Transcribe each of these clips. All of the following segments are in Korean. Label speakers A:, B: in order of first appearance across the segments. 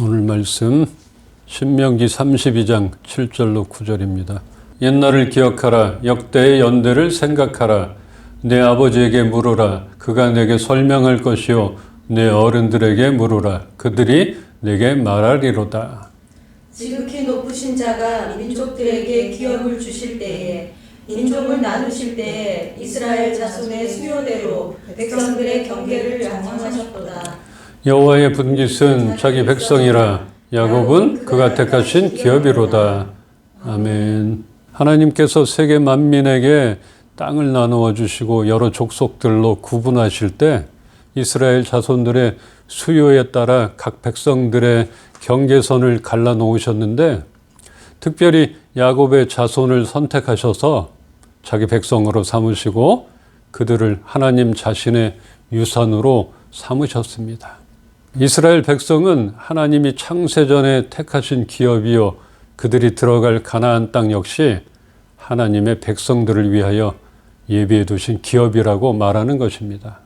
A: 오늘 말씀 신명기 32장 7절로 9절입니다. 옛날을 기억하라. 역대의 연대를 생각하라. 내 아버지에게 물으라. 그가 내게 설명할 것이요 내 어른들에게 물으라. 그들이 내게 말하리로다.
B: 지극히 높으신 자가 민족들에게 기업을 주실 때에 민족을 나누실 때에 이스라엘 자손의 수요대로 백성들의 경계를 정하셨도다.
A: 여호와의 분깃은 자기 백성이라. 야곱은 그가 택하신 기업이로다. 아멘. 하나님께서 세계 만민에게 땅을 나누어 주시고 여러 족속들로 구분하실 때 이스라엘 자손들의 수요에 따라 각 백성들의 경계선을 갈라 놓으셨는데, 특별히 야곱의 자손을 선택하셔서 자기 백성으로 삼으시고 그들을 하나님 자신의 유산으로 삼으셨습니다. 이스라엘 백성은 하나님이 창세전에 택하신 기업이요 그들이 들어갈 가나안 땅 역시 하나님의 백성들을 위하여 예비해 두신 기업이라고 말하는 것입니다.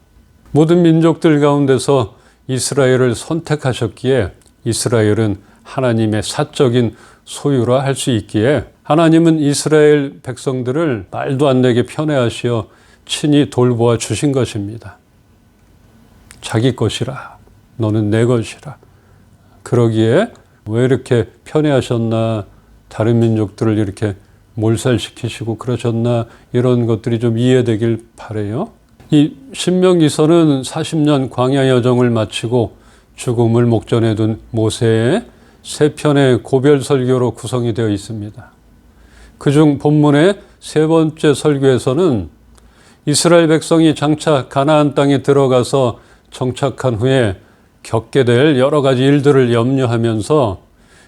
A: 모든 민족들 가운데서 이스라엘을 선택하셨기에 이스라엘은 하나님의 사적인 소유라 할 수 있기에 하나님은 이스라엘 백성들을 말도 안 되게 편애하시어 친히 돌보아 주신 것입니다. 자기 것이라. 너는 내 것이라. 그러기에 왜 이렇게 편애하셨나, 다른 민족들을 이렇게 몰살시키시고 그러셨나, 이런 것들이 좀 이해되길 바라요. 이 신명기서는 40년 광야 여정을 마치고 죽음을 목전에 둔 모세의 세 편의 고별 설교로 구성이 되어 있습니다. 그중 본문의 세 번째 설교에서는 이스라엘 백성이 장차 가나안 땅에 들어가서 정착한 후에 겪게 될 여러 가지 일들을 염려하면서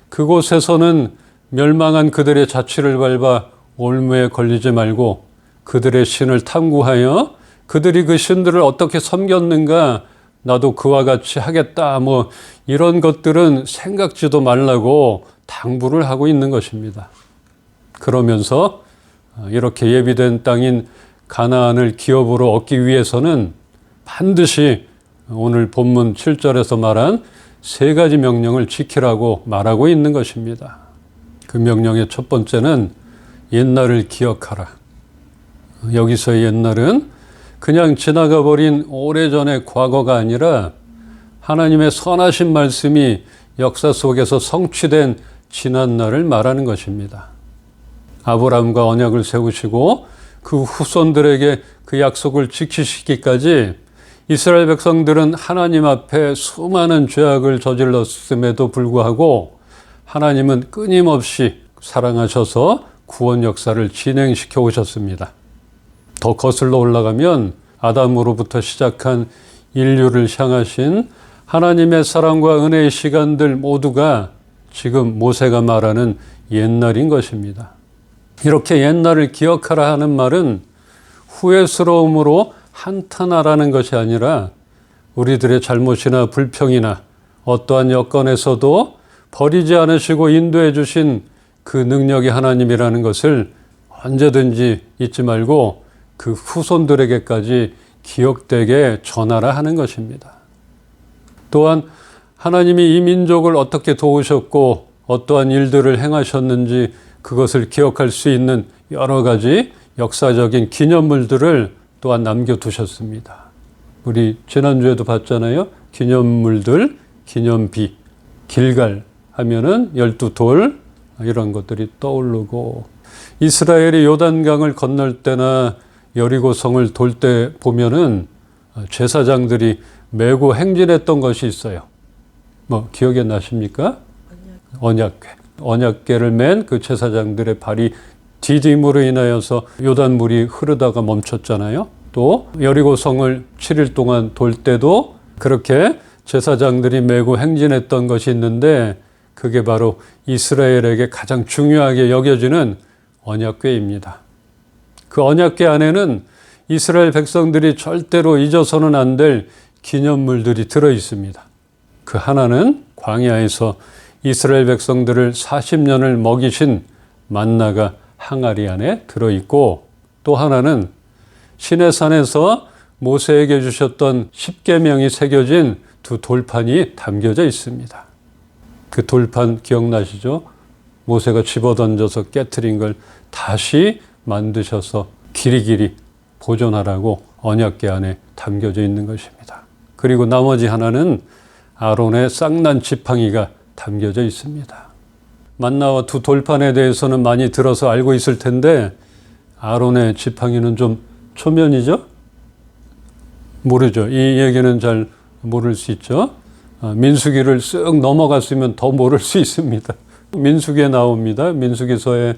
A: 그곳에서는 멸망한 그들의 자취를 밟아 올무에 걸리지 말고 그들의 신을 탐구하여 그들이 그 신들을 어떻게 섬겼는가, 나도 그와 같이 하겠다, 이런 것들은 생각지도 말라고 당부를 하고 있는 것입니다. 그러면서 이렇게 예비된 땅인 가나안을 기업으로 얻기 위해서는 반드시 오늘 본문 7절에서 말한 세 가지 명령을 지키라고 말하고 있는 것입니다. 그 명령의 첫 번째는 옛날을 기억하라. 여기서의 옛날은 그냥 지나가 버린 오래전의 과거가 아니라 하나님의 선하신 말씀이 역사 속에서 성취된 지난 날을 말하는 것입니다. 아브라함과 언약을 세우시고 그 후손들에게 그 약속을 지키시기까지 이스라엘 백성들은 하나님 앞에 수많은 죄악을 저질렀음에도 불구하고 하나님은 끊임없이 사랑하셔서 구원 역사를 진행시켜 오셨습니다. 더 거슬러 올라가면 아담으로부터 시작한 인류를 향하신 하나님의 사랑과 은혜의 시간들 모두가 지금 모세가 말하는 옛날인 것입니다. 이렇게 옛날을 기억하라 하는 말은 후회스러움으로 한탄하라는 것이 아니라 우리들의 잘못이나 불평이나 어떠한 여건에서도 버리지 않으시고 인도해 주신 그 능력이 하나님이라는 것을 언제든지 잊지 말고 그 후손들에게까지 기억되게 전하라 하는 것입니다. 또한 하나님이 이 민족을 어떻게 도우셨고 어떠한 일들을 행하셨는지 그것을 기억할 수 있는 여러 가지 역사적인 기념물들을 또한 남겨두셨습니다. 우리 지난주에도 봤잖아요. 기념물들, 기념비, 길갈 하면은 12돌 이런 것들이 떠오르고, 이스라엘이 요단강을 건널 때나 여리고성을 돌 때 보면은 제사장들이 메고 행진했던 것이 있어요. 기억에 나십니까? 언약궤. 언약궤를 맨 그 제사장들의 발이 디딤으로 인하여서 요단물이 흐르다가 멈췄잖아요. 또 여리고성을 7일 동안 돌 때도 그렇게 제사장들이 메고 행진했던 것이 있는데, 그게 바로 이스라엘에게 가장 중요하게 여겨지는 언약궤입니다. 그 언약궤 안에는 이스라엘 백성들이 절대로 잊어서는 안 될 기념물들이 들어 있습니다. 그 하나는 광야에서 이스라엘 백성들을 40년을 먹이신 만나가 항아리 안에 들어있고, 또 하나는 시내산에서 모세에게 주셨던 10계명이 새겨진 두 돌판이 담겨져 있습니다. 그 돌판 기억나시죠? 모세가 집어던져서 깨트린 걸 다시 만드셔서 길이길이 보존하라고 언약궤 안에 담겨져 있는 것입니다. 그리고 나머지 하나는 아론의 쌍난 지팡이가 담겨져 있습니다. 만나와 두 돌판에 대해서는 많이 들어서 알고 있을 텐데 아론의 지팡이는 좀 초면이죠? 모르죠. 이 얘기는 잘 모를 수 있죠. 민수기를 쓱 넘어갔으면 더 모를 수 있습니다. 민수기에 나옵니다. 민수기서에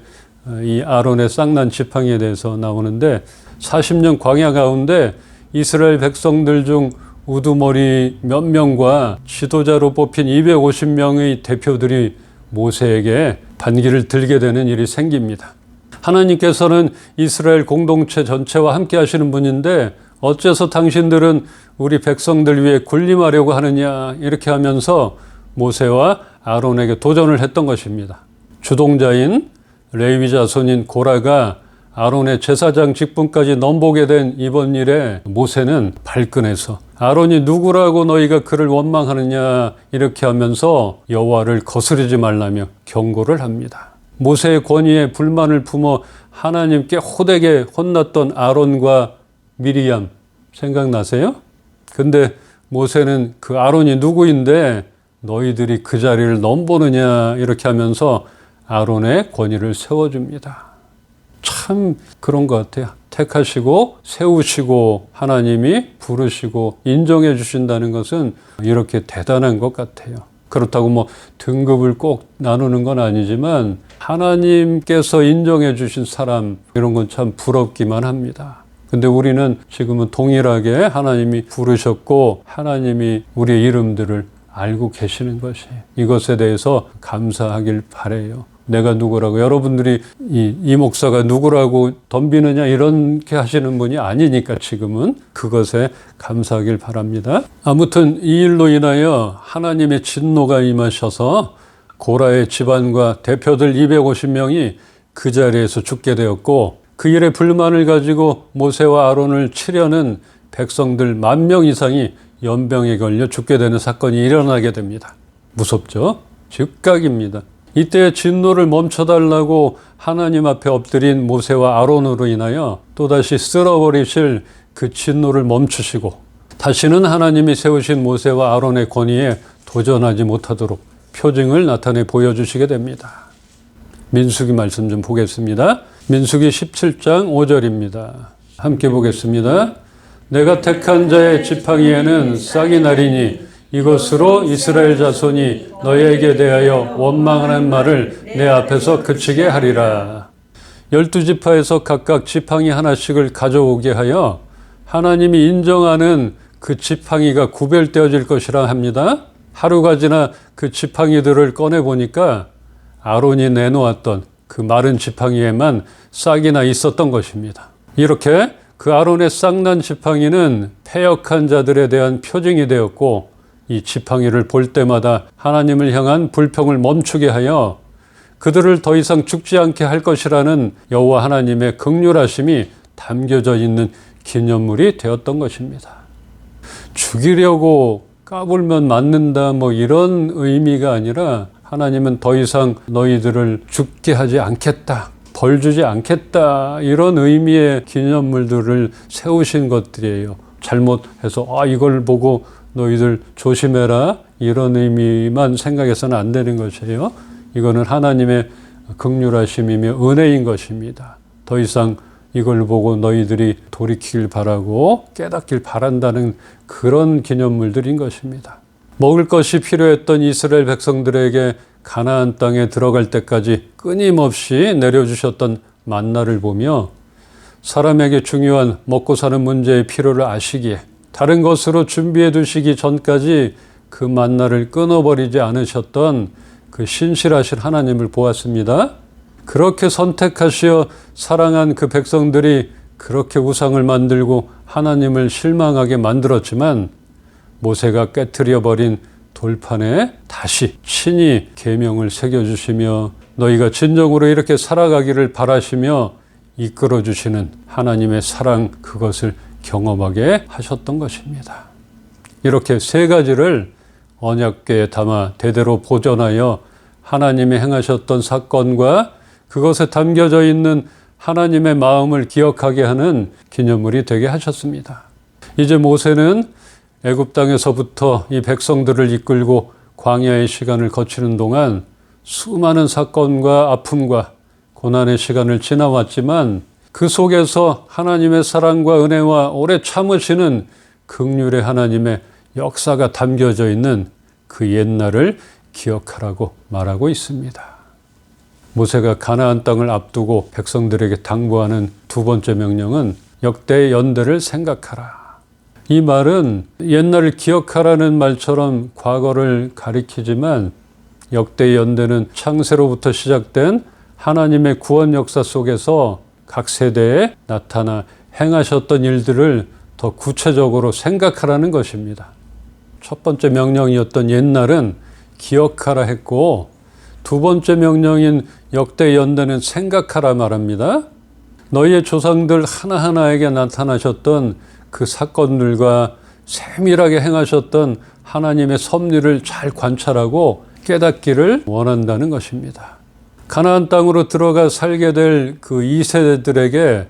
A: 이 아론의 쌍난 지팡이에 대해서 나오는데 40년 광야 가운데 이스라엘 백성들 중 우두머리 몇 명과 지도자로 뽑힌 250명의 대표들이 모세에게 반기를 들게 되는 일이 생깁니다. 하나님께서는 이스라엘 공동체 전체와 함께 하시는 분인데 어째서 당신들은 우리 백성들 위해 군림하려고 하느냐 이렇게 하면서 모세와 아론에게 도전을 했던 것입니다. 주동자인 레위 자손인 고라가 아론의 제사장 직분까지 넘보게 된 이번 일에 모세는 발끈해서 아론이 누구라고 너희가 그를 원망하느냐 이렇게 하면서 여호와를 거스르지 말라며 경고를 합니다. 모세의 권위에 불만을 품어 하나님께 호되게 혼났던 아론과 미리암 생각나세요? 근데 모세는 그 아론이 누구인데 너희들이 그 자리를 넘보느냐 이렇게 하면서 아론의 권위를 세워줍니다. 참 그런 것 같아요. 택하시고 세우시고 하나님이 부르시고 인정해 주신다는 것은 이렇게 대단한 것 같아요. 그렇다고 뭐 등급을 꼭 나누는 건 아니지만 하나님께서 인정해 주신 사람 이런 건 참 부럽기만 합니다. 근데 우리는 지금은 동일하게 하나님이 부르셨고 하나님이 우리의 이름들을 알고 계시는 것이에요. 이것에 대해서 감사하길 바라요. 내가 누구라고 여러분들이 이 목사가 누구라고 덤비느냐 이렇게 하시는 분이 아니니까 지금은 그것에 감사하길 바랍니다. 아무튼 이 일로 인하여 하나님의 진노가 임하셔서 고라의 집안과 대표들 250명이 그 자리에서 죽게 되었고 그 일에 불만을 가지고 모세와 아론을 치려는 백성들 10,000명 이상이 연병에 걸려 죽게 되는 사건이 일어나게 됩니다. 무섭죠? 즉각입니다. 이때 진노를 멈춰달라고 하나님 앞에 엎드린 모세와 아론으로 인하여 또다시 쓸어버리실 그 진노를 멈추시고 다시는 하나님이 세우신 모세와 아론의 권위에 도전하지 못하도록 표징을 나타내 보여주시게 됩니다. 민수기 말씀 좀 보겠습니다. 민수기 17장 5절입니다. 함께 보겠습니다. 내가 택한 자의 지팡이에는 싹이 나리니 이것으로 이스라엘 자손이 너희에게 대하여 원망하는 말을 내 앞에서 그치게 하리라. 12지파에서 각각 지팡이 하나씩을 가져오게 하여 하나님이 인정하는 그 지팡이가 구별되어질 것이라 합니다. 하루가 지나 그 지팡이들을 꺼내보니까 아론이 내놓았던 그 마른 지팡이에만 싹이나 있었던 것입니다. 이렇게 그 아론의 싹난 지팡이는 패역한 자들에 대한 표징이 되었고 이 지팡이를 볼 때마다 하나님을 향한 불평을 멈추게 하여 그들을 더 이상 죽지 않게 할 것이라는 여호와 하나님의 긍휼하심이 담겨져 있는 기념물이 되었던 것입니다. 죽이려고 까불면 맞는다 뭐 이런 의미가 아니라 하나님은 더 이상 너희들을 죽게 하지 않겠다, 벌 주지 않겠다 이런 의미의 기념물들을 세우신 것들이에요. 잘못해서 이걸 보고 너희들 조심해라 이런 의미만 생각해서는 안 되는 것이에요. 이거는 하나님의 긍휼하심이며 은혜인 것입니다. 더 이상 이걸 보고 너희들이 돌이키길 바라고 깨닫길 바란다는 그런 기념물들인 것입니다. 먹을 것이 필요했던 이스라엘 백성들에게 가나안 땅에 들어갈 때까지 끊임없이 내려주셨던 만나를 보며 사람에게 중요한 먹고 사는 문제의 필요를 아시기에 다른 것으로 준비해 두시기 전까지 그 만나를 끊어버리지 않으셨던 그 신실하신 하나님을 보았습니다. 그렇게 선택하시어 사랑한 그 백성들이 그렇게 우상을 만들고 하나님을 실망하게 만들었지만 모세가 깨트려 버린 돌판에 다시 친히 계명을 새겨주시며 너희가 진정으로 이렇게 살아가기를 바라시며 이끌어주시는 하나님의 사랑 그것을 경험하게 하셨던 것입니다. 이렇게 세 가지를 언약궤에 담아 대대로 보존하여 하나님이 행하셨던 사건과 그것에 담겨져 있는 하나님의 마음을 기억하게 하는 기념물이 되게 하셨습니다. 이제 모세는 애굽 땅에서부터 이 백성들을 이끌고 광야의 시간을 거치는 동안 수많은 사건과 아픔과 고난의 시간을 지나왔지만 그 속에서 하나님의 사랑과 은혜와 오래 참으시는 긍휼의 하나님의 역사가 담겨져 있는 그 옛날을 기억하라고 말하고 있습니다. 모세가 가나안 땅을 앞두고 백성들에게 당부하는 두 번째 명령은 역대의 연대를 생각하라. 이 말은 옛날을 기억하라는 말처럼 과거를 가리키지만 역대의 연대는 창세로부터 시작된 하나님의 구원 역사 속에서 각 세대에 나타나 행하셨던 일들을 더 구체적으로 생각하라는 것입니다. 첫 번째 명령이었던 옛날은 기억하라 했고 두 번째 명령인 역대 연대는 생각하라 말합니다. 너희의 조상들 하나하나에게 나타나셨던 그 사건들과 세밀하게 행하셨던 하나님의 섭리를 잘 관찰하고 깨닫기를 원한다는 것입니다. 가나안 땅으로 들어가 살게 될 그 2세대들에게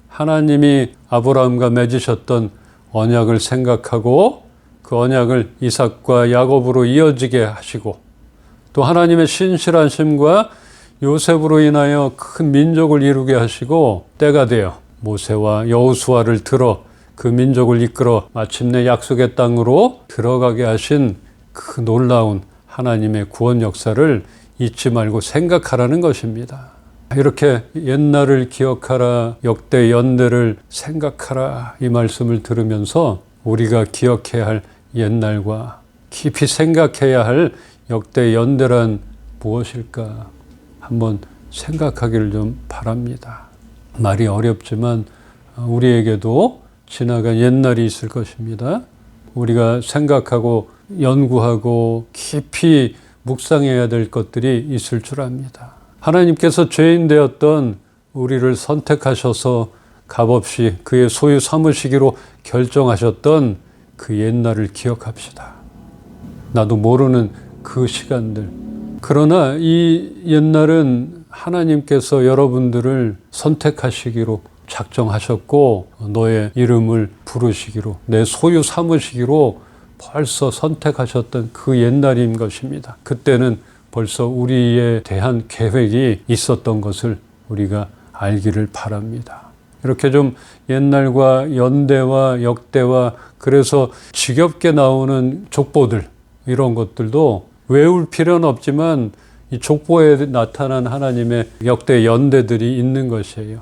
A: 하나님이 아브라함과 맺으셨던 언약을 생각하고 그 언약을 이삭과 야곱으로 이어지게 하시고 또 하나님의 신실하심과 요셉으로 인하여 큰 민족을 이루게 하시고 때가 되어 모세와 여호수아를 들어 그 민족을 이끌어 마침내 약속의 땅으로 들어가게 하신 그 놀라운 하나님의 구원 역사를 잊지 말고 생각하라는 것입니다. 이렇게 옛날을 기억하라, 역대 연대를 생각하라 이 말씀을 들으면서 우리가 기억해야 할 옛날과 깊이 생각해야 할 역대 연대란 무엇일까 한번 생각하기를 좀 바랍니다. 말이 어렵지만 우리에게도 지나간 옛날이 있을 것입니다. 우리가 생각하고 연구하고 깊이 묵상해야 될 것들이 있을 줄 압니다. 하나님께서 죄인 되었던 우리를 선택하셔서 값없이 그의 소유 삼으시기로 결정하셨던 그 옛날을 기억합시다. 나도 모르는 그 시간들. 그러나 이 옛날은 하나님께서 여러분들을 선택하시기로 작정하셨고 너의 이름을 부르시기로 내 소유 삼으시기로 벌써 선택하셨던 그 옛날인 것입니다. 그때는 벌써 우리에 대한 계획이 있었던 것을 우리가 알기를 바랍니다. 이렇게 좀 옛날과 연대와 역대와 그래서 지겹게 나오는 족보들 이런 것들도 외울 필요는 없지만 이 족보에 나타난 하나님의 역대 연대들이 있는 것이에요.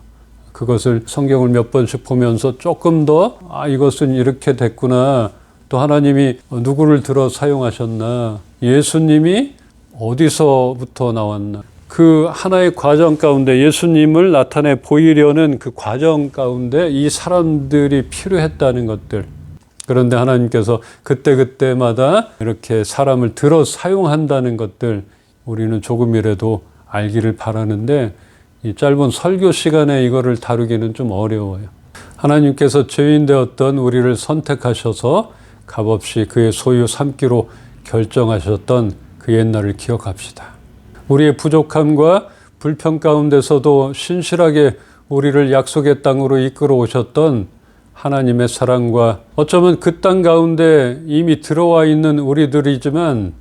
A: 그것을 성경을 몇 번씩 보면서 조금 더 이것은 이렇게 됐구나. 또 하나님이 누구를 들어 사용하셨나. 예수님이 어디서부터 나왔나. 그 하나의 과정 가운데 예수님을 나타내 보이려는 그 과정 가운데 이 사람들이 필요했다는 것들. 그런데 하나님께서 그때그때마다 이렇게 사람을 들어 사용한다는 것들 우리는 조금이라도 알기를 바라는데 이 짧은 설교 시간에 이거를 다루기는 좀 어려워요. 하나님께서 죄인 되었던 우리를 선택하셔서 값없이 그의 소유 삼기로 결정하셨던 그 옛날을 기억합시다. 우리의 부족함과 불평 가운데서도 신실하게 우리를 약속의 땅으로 이끌어 오셨던 하나님의 사랑과 어쩌면 그 땅 가운데 이미 들어와 있는 우리들이지만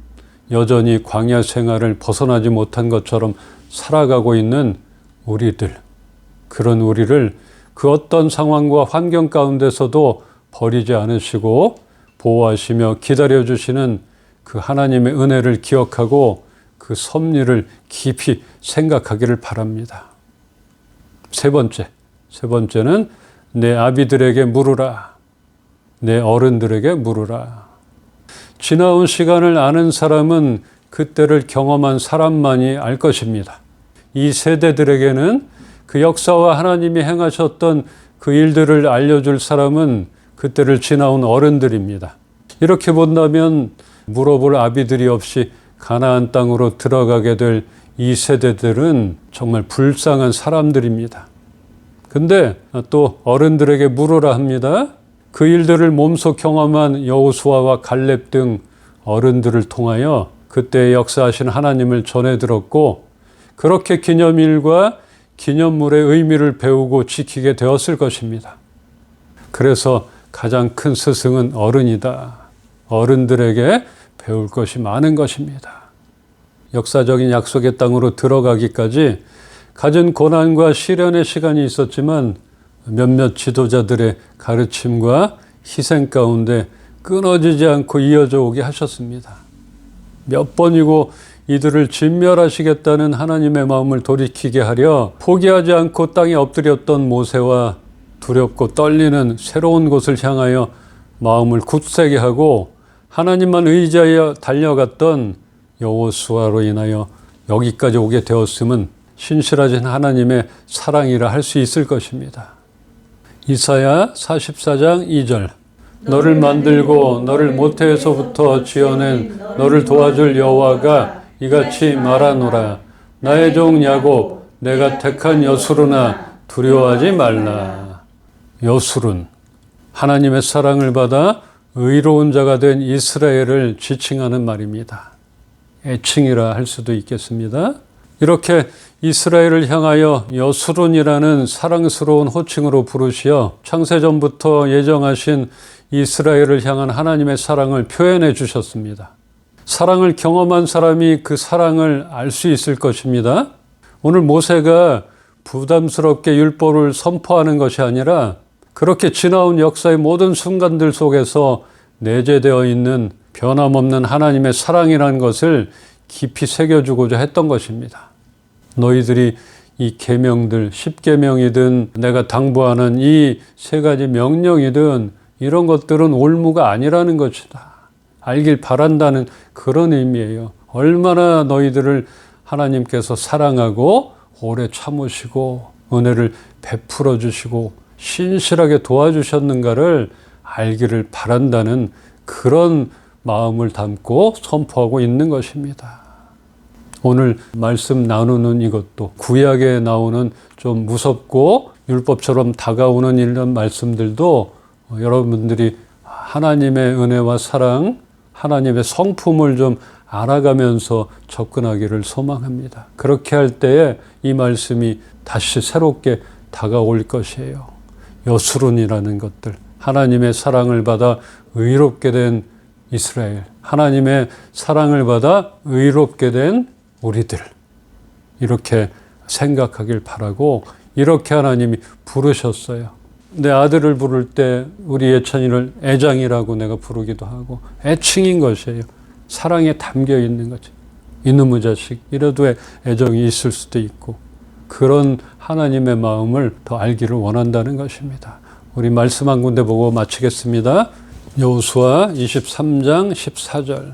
A: 여전히 광야 생활을 벗어나지 못한 것처럼 살아가고 있는 우리들, 그런 우리를 그 어떤 상황과 환경 가운데서도 버리지 않으시고 보호하시며 기다려주시는 그 하나님의 은혜를 기억하고 그 섭리를 깊이 생각하기를 바랍니다. 세 번째는 내 아비들에게 물으라. 내 어른들에게 물으라. 지나온 시간을 아는 사람은 그때를 경험한 사람만이 알 것입니다. 이 세대들에게는 그 역사와 하나님이 행하셨던 그 일들을 알려줄 사람은 그때를 지나온 어른들입니다. 이렇게 본다면 물어볼 아비들이 없이 가나안 땅으로 들어가게 될 이 세대들은 정말 불쌍한 사람들입니다. 근데 또 어른들에게 물으라 합니다. 그 일들을 몸소 경험한 여호수아와 갈렙 등 어른들을 통하여 그때 역사하신 하나님을 전해 들었고 그렇게 기념일과 기념물의 의미를 배우고 지키게 되었을 것입니다. 그래서 가장 큰 스승은 어른이다. 어른들에게 배울 것이 많은 것입니다. 역사적인 약속의 땅으로 들어가기까지 갖은 고난과 시련의 시간이 있었지만 몇몇 지도자들의 가르침과 희생 가운데 끊어지지 않고 이어져 오게 하셨습니다. 몇 번이고 이들을 진멸하시겠다는 하나님의 마음을 돌이키게 하려 포기하지 않고 땅에 엎드렸던 모세와 두렵고 떨리는 새로운 곳을 향하여 마음을 굳세게 하고 하나님만 의지하여 달려갔던 여호수아로 인하여 여기까지 오게 되었음은 신실하신 하나님의 사랑이라 할 수 있을 것입니다. 이사야 44장 2절 너를 만들고 너를 모태에서부터 지어낸 너를 도와줄 여호와가 이같이 말하노라 나의 종 야곱 내가 택한 여수르나 두려워하지 말라. 여수른 하나님의 사랑을 받아 의로운 자가 된 이스라엘을 지칭하는 말입니다. 애칭이라 할 수도 있겠습니다. 이렇게 이스라엘을 향하여 여수른이라는 사랑스러운 호칭으로 부르시어 창세전부터 예정하신 이스라엘을 향한 하나님의 사랑을 표현해 주셨습니다. 사랑을 경험한 사람이 그 사랑을 알 수 있을 것입니다. 오늘 모세가 부담스럽게 율법을 선포하는 것이 아니라 그렇게 지나온 역사의 모든 순간들 속에서 내재되어 있는 변함없는 하나님의 사랑이라는 것을 깊이 새겨주고자 했던 것입니다. 너희들이 이 계명들 10계명이든 내가 당부하는 이 3가지 명령이든 이런 것들은 올무가 아니라는 것이다. 알길 바란다는 그런 의미예요. 얼마나 너희들을 하나님께서 사랑하고 오래 참으시고 은혜를 베풀어 주시고 신실하게 도와주셨는가를 알기를 바란다는 그런 마음을 담고 선포하고 있는 것입니다. 오늘 말씀 나누는 이것도 구약에 나오는 좀 무섭고 율법처럼 다가오는 이런 말씀들도 여러분들이 하나님의 은혜와 사랑, 하나님의 성품을 좀 알아가면서 접근하기를 소망합니다. 그렇게 할 때에 이 말씀이 다시 새롭게 다가올 것이에요. 여수른이라는 것들, 하나님의 사랑을 받아 의롭게 된 이스라엘, 하나님의 사랑을 받아 의롭게 된 우리들, 이렇게 생각하길 바라고 이렇게 하나님이 부르셨어요. 내 아들을 부를 때 우리 예찬이를 애장이라고 내가 부르기도 하고 애칭인 것이에요. 사랑에 담겨 있는 거죠. 이놈의 자식 이래도 애정이 있을 수도 있고 그런 하나님의 마음을 더 알기를 원한다는 것입니다. 우리 말씀 한 군데 보고 마치겠습니다. 여호수아 23장 14절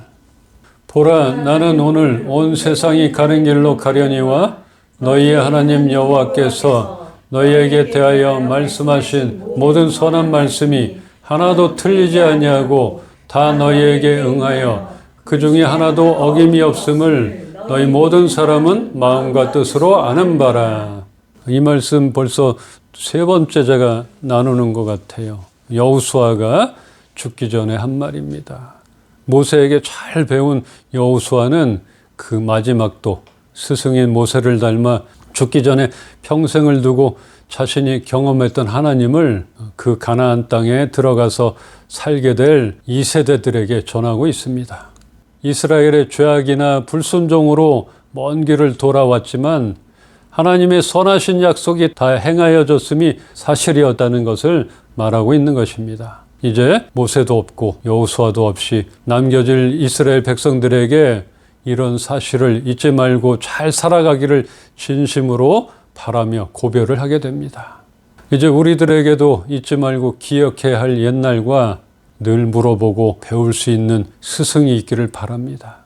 A: 보라 나는 오늘 온 세상이 가는 길로 가려니와 너희의 하나님 여호와께서 너희에게 대하여 말씀하신 모든 선한 말씀이 하나도 틀리지 아니하고 다 너희에게 응하여 그 중에 하나도 어김이 없음을 너희 모든 사람은 마음과 뜻으로 아는 바라. 이 말씀 벌써 3번째 제가 나누는 것 같아요. 여호수아가 죽기 전에 한 말입니다. 모세에게 잘 배운 여호수아는 그 마지막도 스승인 모세를 닮아 죽기 전에 평생을 두고 자신이 경험했던 하나님을 그 가나안 땅에 들어가서 살게 될 2세대들에게 전하고 있습니다. 이스라엘의 죄악이나 불순종으로 먼 길을 돌아왔지만 하나님의 선하신 약속이 다 행하여졌음이 사실이었다는 것을 말하고 있는 것입니다. 이제 모세도 없고 여호수아도 없이 남겨질 이스라엘 백성들에게 이런 사실을 잊지 말고 잘 살아가기를 진심으로 바라며 고별을 하게 됩니다. 이제 우리들에게도 잊지 말고 기억해야 할 옛날과 늘 물어보고 배울 수 있는 스승이 있기를 바랍니다.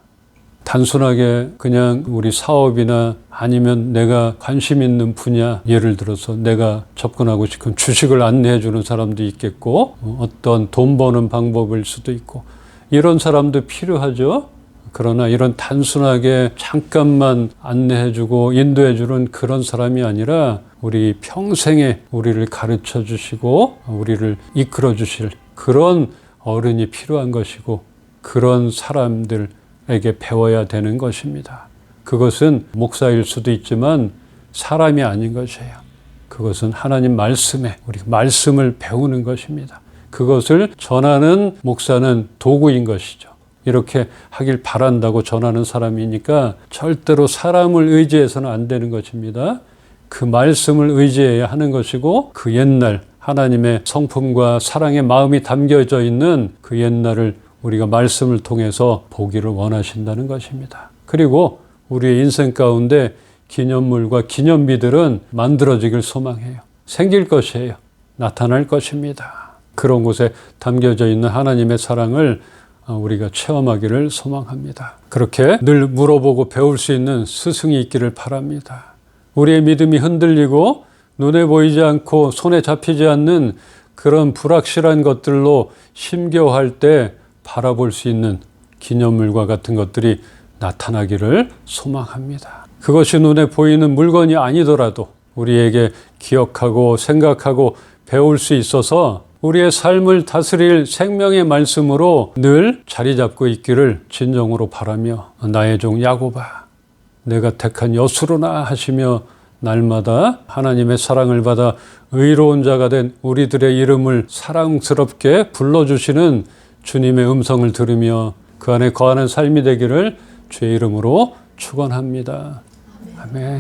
A: 단순하게 그냥 우리 사업이나 아니면 내가 관심 있는 분야, 예를 들어서 내가 접근하고 싶은 주식을 안내해 주는 사람도 있겠고 어떤 돈 버는 방법일 수도 있고 이런 사람도 필요하죠. 그러나 이런 단순하게 잠깐만 안내해 주고 인도해 주는 그런 사람이 아니라 우리 평생에 우리를 가르쳐 주시고 우리를 이끌어 주실 그런 어른이 필요한 것이고 그런 사람들에게 배워야 되는 것입니다. 그것은 목사일 수도 있지만 사람이 아닌 것이에요. 그것은 하나님 말씀에 우리 말씀을 배우는 것입니다. 그것을 전하는 목사는 도구인 것이죠. 이렇게 하길 바란다고 전하는 사람이니까 절대로 사람을 의지해서는 안 되는 것입니다. 그 말씀을 의지해야 하는 것이고 그 옛날 하나님의 성품과 사랑의 마음이 담겨져 있는 그 옛날을 우리가 말씀을 통해서 보기를 원하신다는 것입니다. 그리고 우리의 인생 가운데 기념물과 기념비들은 만들어지길 소망해요. 생길 것이에요. 나타날 것입니다. 그런 곳에 담겨져 있는 하나님의 사랑을 우리가 체험하기를 소망합니다. 그렇게 늘 물어보고 배울 수 있는 스승이 있기를 바랍니다. 우리의 믿음이 흔들리고 눈에 보이지 않고 손에 잡히지 않는 그런 불확실한 것들로 심겨할 때 바라볼 수 있는 기념물과 같은 것들이 나타나기를 소망합니다. 그것이 눈에 보이는 물건이 아니더라도 우리에게 기억하고 생각하고 배울 수 있어서 우리의 삶을 다스릴 생명의 말씀으로 늘 자리 잡고 있기를 진정으로 바라며 나의 종 야곱아 내가 택한 여수로나 하시며 날마다 하나님의 사랑을 받아 의로운 자가 된 우리들의 이름을 사랑스럽게 불러주시는 주님의 음성을 들으며 그 안에 거하는 삶이 되기를 주의 이름으로 축원합니다. 아멘.